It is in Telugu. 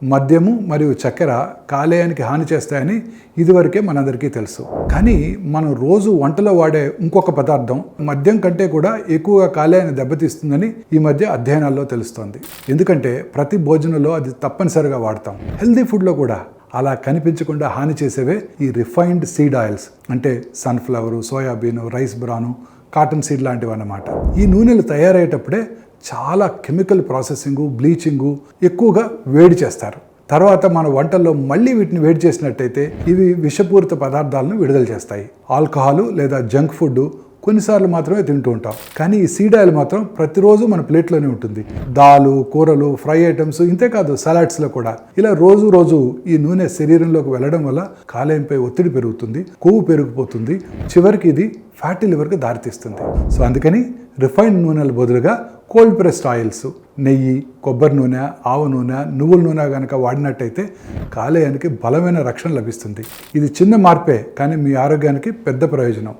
మద్యము మరియు చక్కెర కాలేయానికి హాని చేస్తాయని ఇదివరకే మనందరికీ తెలుసు. కానీ మనం రోజు వంటలో వాడే ఇంకొక పదార్థం మద్యం కంటే కూడా ఎక్కువగా కాలేయాన్ని దెబ్బతీస్తుందని ఈ మధ్య అధ్యయనాల్లో తెలుస్తోంది. ఎందుకంటే ప్రతి భోజనంలో అది తప్పనిసరిగా వాడతాం. హెల్దీ ఫుడ్లో కూడా అలా కనిపించకుండా హాని చేసేవే ఈ రిఫైన్డ్ సీడ్ ఆయిల్స్, అంటే sunflower, soybean, rice bran, cotton seed లాంటివి అన్నమాట. ఈ నూనెలు తయారయ్యేటప్పుడే చాలా కెమికల్ ప్రాసెసింగు, బ్లీచింగు ఎక్కువగా వేడి చేస్తారు. తర్వాత మన వంటల్లో మళ్ళీ వీటిని వేడి చేసినట్టయితే ఇవి విషపూరిత పదార్థాలను విడుదల చేస్తాయి. ఆల్కహాలు లేదా జంక్ ఫుడ్ కొన్నిసార్లు మాత్రమే తింటూ ఉంటాం. కానీ ఈ సీడ్ ఆయిల్ మాత్రం ప్రతిరోజు మన ప్లేట్లోనే ఉంటుంది. దాలు, కూరలు, ఫ్రై ఐటమ్స్, ఇంతేకాదు సలాడ్స్లో కూడా. ఇలా రోజు ఈ నూనె శరీరంలోకి వెళ్ళడం వల్ల కాలేయంపై ఒత్తిడి పెరుగుతుంది, కొవ్వు పెరిగిపోతుంది, చివరికి ఇది ఫ్యాటీ లివర్కి దారితీస్తుంది. సో అందుకని రిఫైన్డ్ నూనెల బదులుగా కోల్డ్ ప్రెస్డ్ ఆయిల్స్, నెయ్యి, కొబ్బరి నూనె, ఆవ నూనె, నువ్వుల నూనె కనుక వాడినట్టయితే కాలేయానికి బలమైన రక్షణ లభిస్తుంది. ఇది చిన్న మార్పే, కానీ మీ ఆరోగ్యానికి పెద్ద ప్రయోజనం.